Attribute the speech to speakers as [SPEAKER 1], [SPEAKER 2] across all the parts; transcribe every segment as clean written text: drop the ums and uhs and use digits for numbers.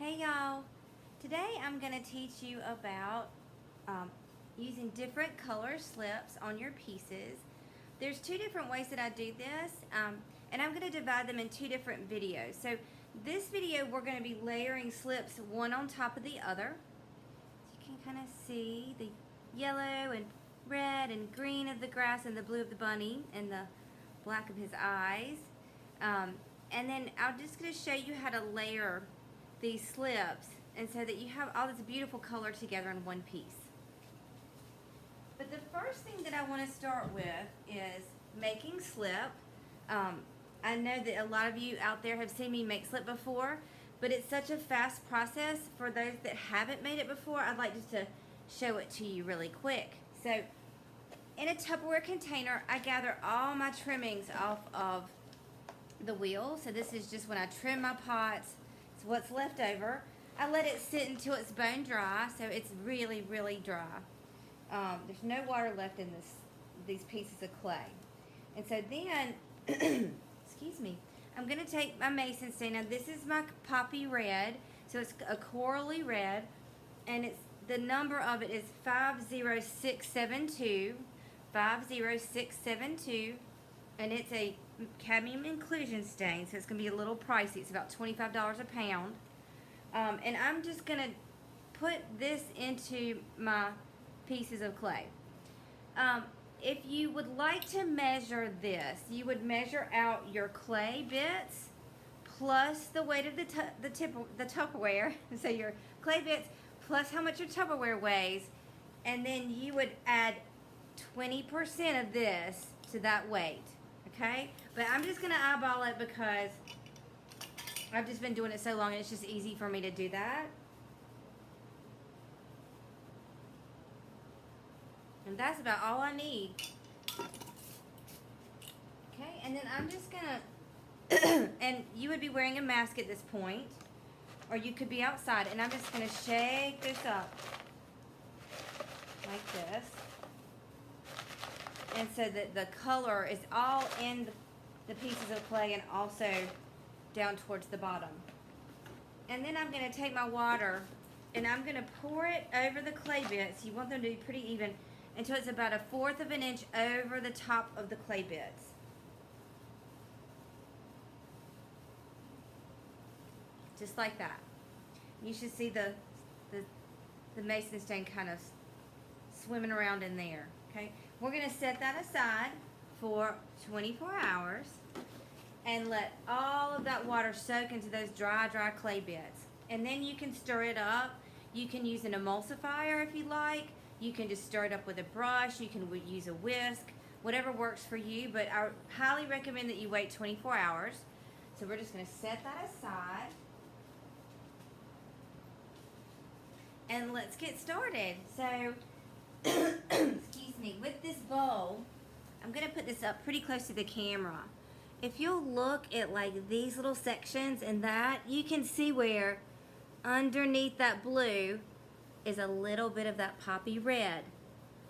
[SPEAKER 1] Hey y'all, today I'm going to teach you about using different color slips on your pieces. There's two different ways that I do this, and I'm going to divide them in two different videos. So this video we're going to be layering slips one on top of the other. So you can kind of see the yellow and red and green of the grass and the blue of the bunny and the black of his eyes. And then I'm just going to show you how to layer these slips and so that you have all this beautiful color together in one piece. But the first thing that I want to start with is making slip. I know that a lot of you out there have seen me make slip before, but it's such a fast process. For those that haven't made it before, I'd like just to show it to you really quick. So in a Tupperware container, I gather all my trimmings off of the wheel. So this is just when I trim my pots. It's what's left over. I let it sit until it's bone dry, so it's really, really dry. There's no water left in these pieces of clay. And so then, excuse me, I'm going to take my mason stain. Now this is my poppy red, so it's a corally red, and the number of it is 50672, 50672, and it's a cadmium inclusion stain, so it's going to be a little pricey. It's about $25 a pound. And I'm just going to put this into my pieces of clay. If you would like to measure this, you would measure out your clay bits plus the weight of the Tupperware. So your clay bits plus how much your Tupperware weighs, and then you would add 20% of this to that weight. Okay? But I'm just going to eyeball it because I've just been doing it so long and it's just easy for me to do that. And that's about all I need. Okay, and then I'm just gonna, and you would be wearing a mask at this point, or you could be outside, and I'm just gonna shake this up like this. And so that the color is all in the pieces of clay and also down towards the bottom. And then I'm gonna take my water and I'm gonna pour it over the clay bits. You want them to be pretty even until it's about 1/4 of an inch over the top of the clay bits. Just like that. You should see the mason stain kind of swimming around in there. Okay, we're going to set that aside for 24 hours and let all of that water soak into those dry clay bits. And then you can stir it up. You can use an emulsifier if you like. You can just stir it up with a brush. You can use a whisk, whatever works for you. But I highly recommend that you wait 24 hours. So we're just going to set that aside. And let's get started. So, excuse me, with this bowl, I'm going to put this up pretty close to the camera. If you'll look at like these little sections and that, you can see where underneath that blue is a little bit of that poppy red.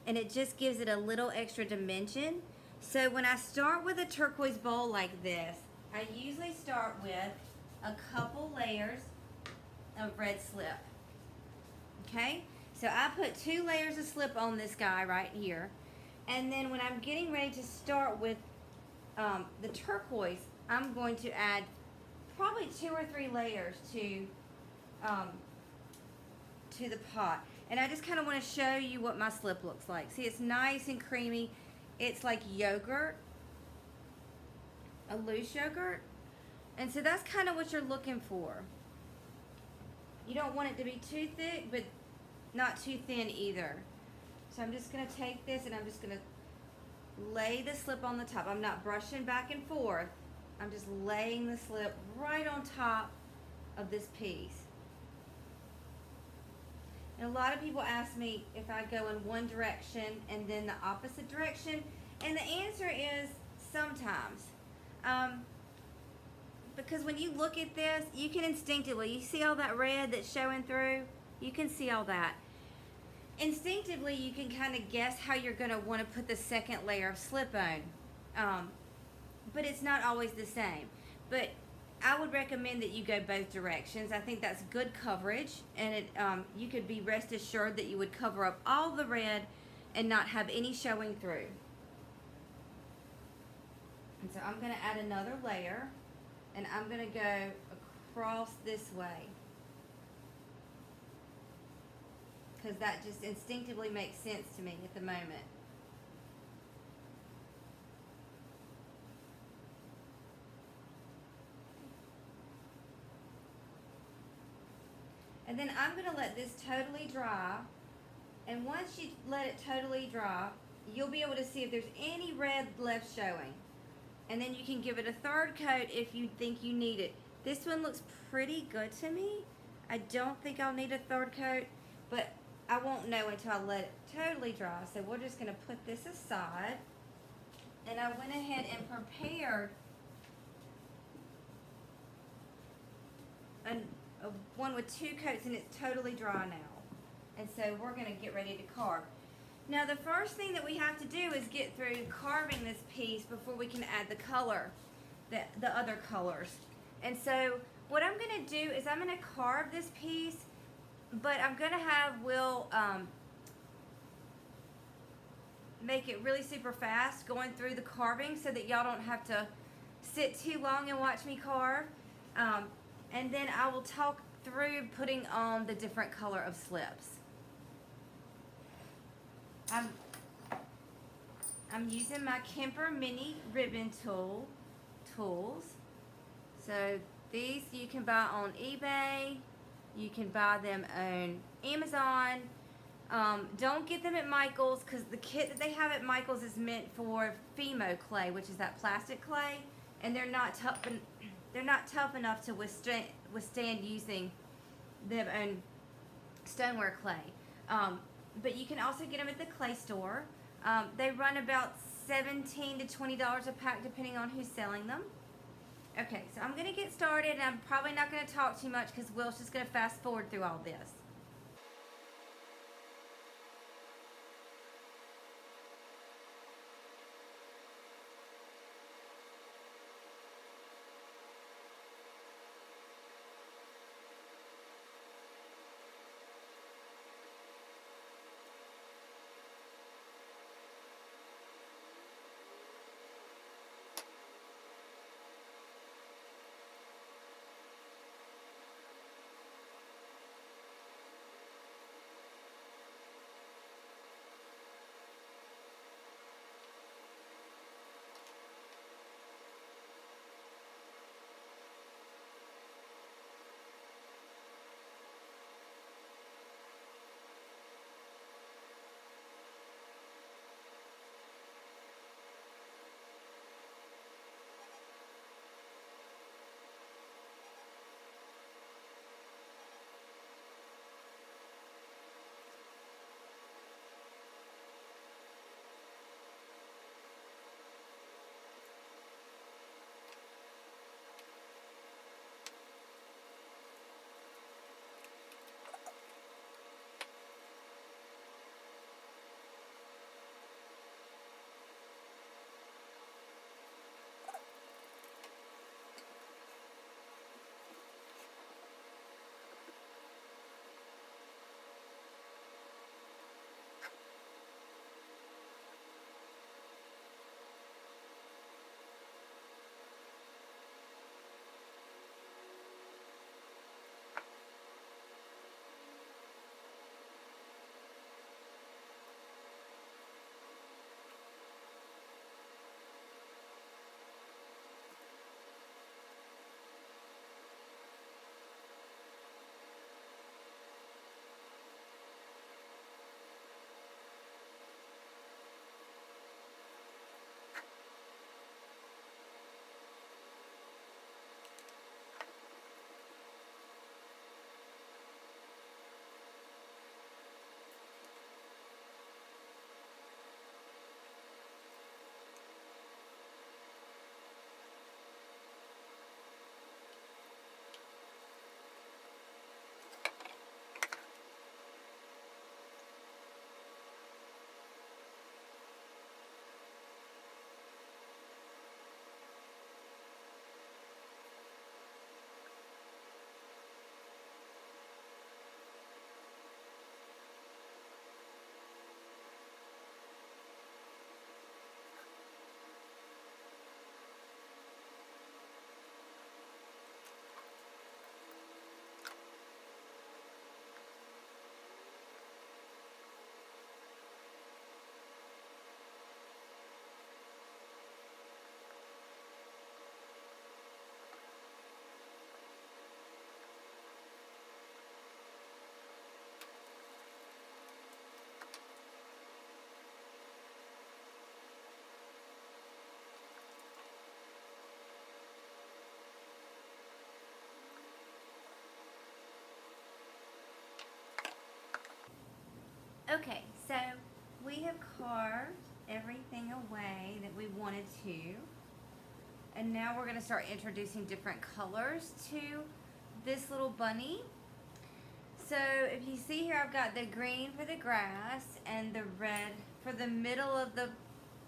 [SPEAKER 1] And it just gives it a little extra dimension. So when I start with a turquoise bowl like this, I usually start with a couple layers of red slip. Okay, so I put 2 layers of slip on this guy right here, and then when I'm getting ready to start with the turquoise, I'm going to add probably 2 or 3 layers to the pot. And I just kind of want to show you what my slip looks like. See, it's nice and creamy. It's like yogurt, a loose yogurt, and so that's kind of what you're looking for. You don't want it to be too thick, but not too thin either. So I'm just going to take this and I'm just going to lay the slip on the top. I'm not brushing back and forth. I'm just laying the slip right on top of this piece. And a lot of people ask me if I go in one direction and then the opposite direction. And the answer is sometimes. Because when you look at this, you can instinctively, you see all that red that's showing through? You can see all that. Instinctively, you can kind of guess how you're going to want to put the second layer of slip on. But it's not always the same. But I would recommend that you go both directions. I think that's good coverage, and you could be rest assured that you would cover up all the red and not have any showing through. And so I'm going to add another layer, and I'm going to go across this way, because that just instinctively makes sense to me at the moment. And then I'm going to let this totally dry. And once you let it totally dry, you'll be able to see if there's any red left showing. And then you can give it a third coat if you think you need it. This one looks pretty good to me. I don't think I'll need a third coat, but I won't know until I let it totally dry. So we're just going to put this aside. And I went ahead and prepared one with 2 coats, and it's totally dry now. And so we're going to get ready to carve. Now the first thing that we have to do is get through carving this piece before we can add the color, the other colors. And so what I'm going to do is I'm going to carve this piece, but I'm going to have Will make it really super fast going through the carving so that y'all don't have to sit too long and watch me carve. And then I will talk through putting on the different color of slips. I'm using my Kemper Mini Ribbon tools. So these you can buy on eBay. You can buy them on Amazon. Don't get them at Michael's, because the kit that they have at Michael's is meant for Fimo clay, which is that plastic clay, and they're not tough enough to withstand using them on stoneware clay. But you can also get them at the clay store. They run about $17 to $20 a pack depending on who's selling them. Okay, so I'm going to get started, and I'm probably not going to talk too much because Will's just going to fast forward through all this. Okay, so we have carved everything away that we wanted to. And now we're going to start introducing different colors to this little bunny. So if you see here, I've got the green for the grass and the red for the middle of the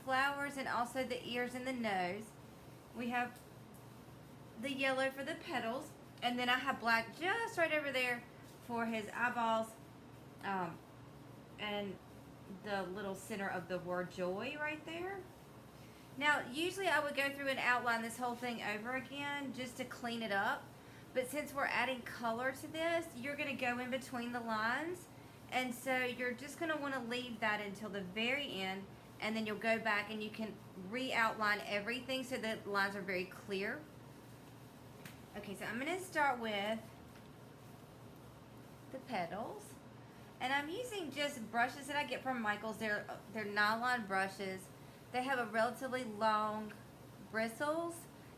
[SPEAKER 1] flowers and also the ears and the nose. We have the yellow for the petals, and then I have black just right over there for his eyeballs, and the little center of the word joy right there. Now, usually I would go through and outline this whole thing over again just to clean it up. But since we're adding color to this, you're going to go in between the lines. And so you're just going to want to leave that until the very end. And then you'll go back and you can re-outline everything so that the lines are very clear. Okay, so I'm going to start with the petals. And I'm using just brushes that I get from Michael's. They're nylon brushes. They have a relatively long bristles,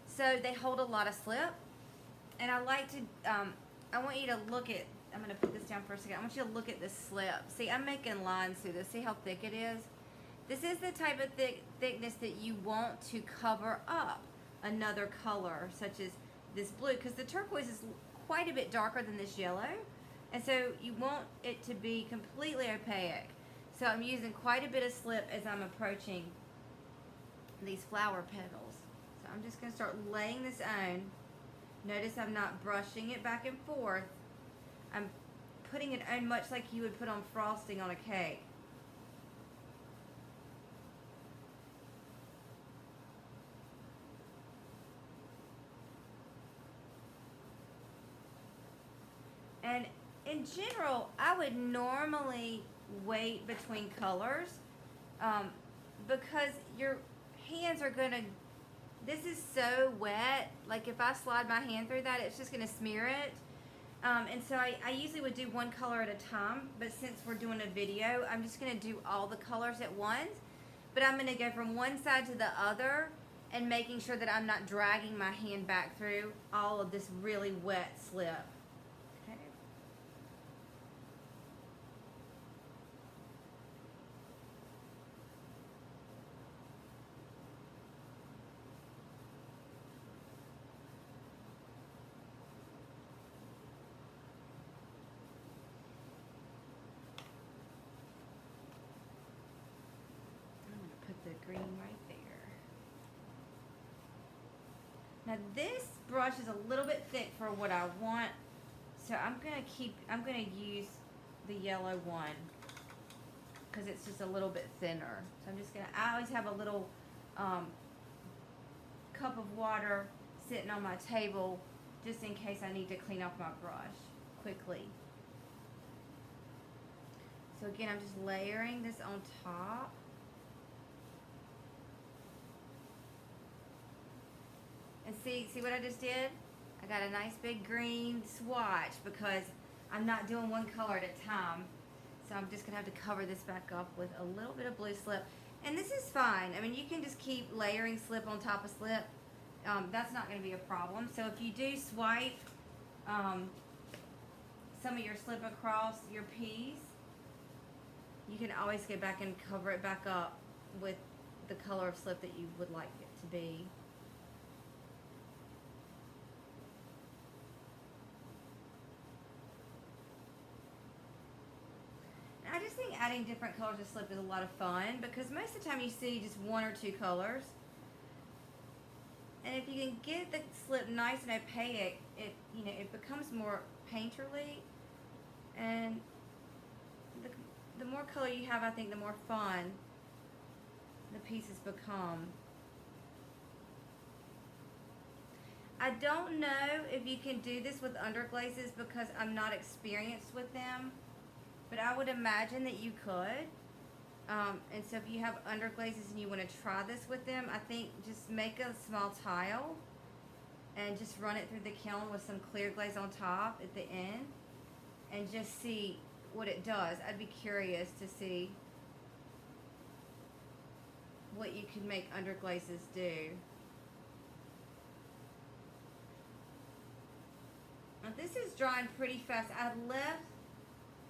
[SPEAKER 1] so they hold a lot of slip. And I like to, I want you to look at, I'm going to put this down for a second. I want you to look at the slip. See, I'm making lines through this. See how thick it is? This is the type of thickness that you want to cover up another color, such as this blue, because the turquoise is quite a bit darker than this yellow. And so you want it to be completely opaque. So I'm using quite a bit of slip as I'm approaching these flower petals. So I'm just going to start laying this on. Notice I'm not brushing it back and forth. I'm putting it on much like you would put on frosting on a cake. And in general, I would normally wait between colors because your hands are going to, this is so wet, like if I slide my hand through that, it's just going to smear it. And so I usually would do one color at a time, but since we're doing a video, I'm just going to do all the colors at once. But I'm going to go from one side to the other and making sure that I'm not dragging my hand back through all of this really wet slip. Okay. The green right there. Now this brush is a little bit thick for what I want, so I'm gonna use the yellow one because it's just a little bit thinner. So I always have a little cup of water sitting on my table just in case I need to clean off my brush quickly. So again, I'm just layering this on top. And see what I just did? I got a nice big green swatch because I'm not doing one color at a time. So I'm just gonna have to cover this back up with a little bit of blue slip. And this is fine. I mean, you can just keep layering slip on top of slip. That's not gonna be a problem. So if you do swipe some of your slip across your piece, you can always go back and cover it back up with the color of slip that you would like it to be. I just think adding different colors of slip is a lot of fun because most of the time you see just one or two colors. And if you can get the slip nice and opaque, it becomes more painterly. And the more color you have, I think the more fun the pieces become. I don't know if you can do this with underglazes because I'm not experienced with them. But I would imagine that you could. And so if you have underglazes and you want to try this with them, I think just make a small tile and just run it through the kiln with some clear glaze on top at the end and just see what it does. I'd be curious to see what you could make underglazes do. Now this is drying pretty fast. I left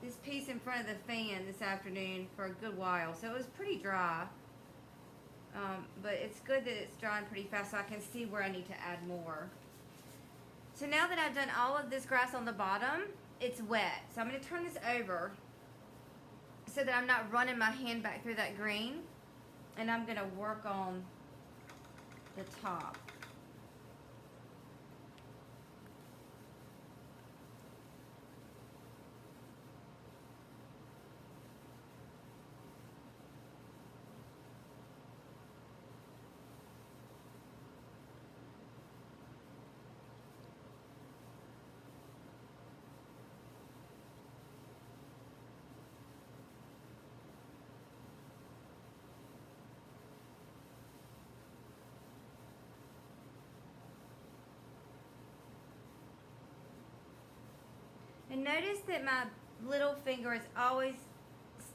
[SPEAKER 1] this piece in front of the fan this afternoon for a good while, so it was pretty dry. But it's good that it's drying pretty fast so I can see where I need to add more. So now that I've done all of this grass on the bottom, it's wet. So I'm going to turn this over so that I'm not running my hand back through that green. And I'm going to work on the top. And notice that my little finger is always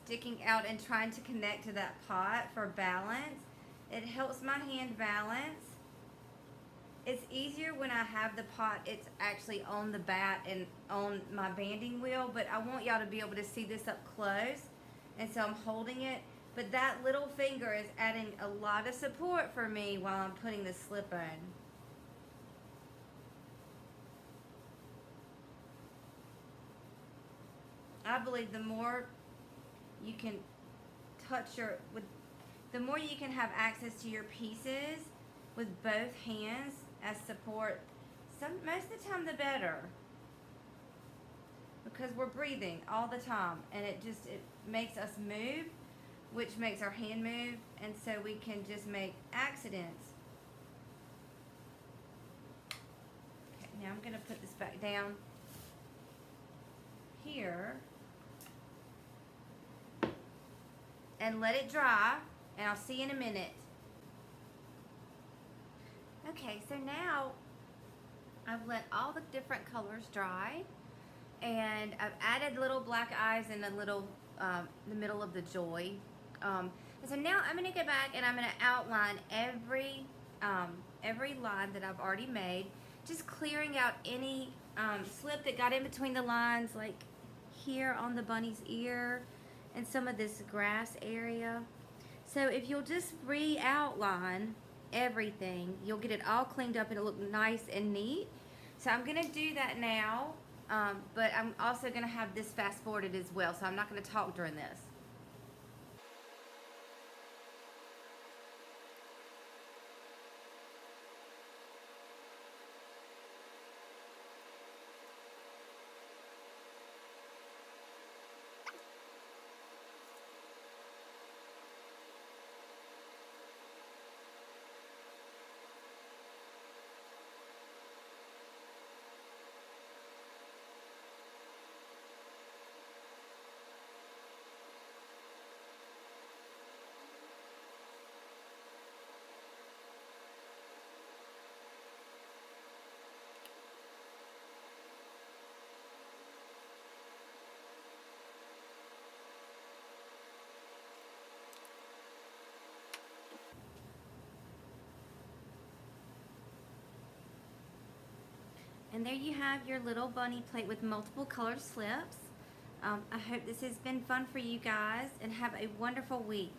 [SPEAKER 1] sticking out and trying to connect to that pot for balance. It helps my hand balance. It's easier when I have the pot, it's actually on the bat and on my banding wheel, but I want y'all to be able to see this up close. And so I'm holding it, but that little finger is adding a lot of support for me while I'm putting the slip on. I believe the more you can the more you can have access to your pieces with both hands as support, most of the time the better. Because we're breathing all the time and it makes us move, which makes our hand move, and so we can just make accidents. Okay, now I'm going to put this back down here and let it dry, and I'll see you in a minute. Okay, so now I've let all the different colors dry, and I've added little black eyes in the middle of the joy. And so now I'm going to go back and I'm going to outline every line that I've already made, just clearing out any slip that got in between the lines, like here on the bunny's ear and some of this grass area. So if you'll just re-outline everything, you'll get it all cleaned up and it'll look nice and neat. So I'm going to do that now, but I'm also going to have this fast forwarded as well, so I'm not going to talk during this. And there you have your little bunny plate with multiple colored slips. I hope this has been fun for you guys, and have a wonderful week.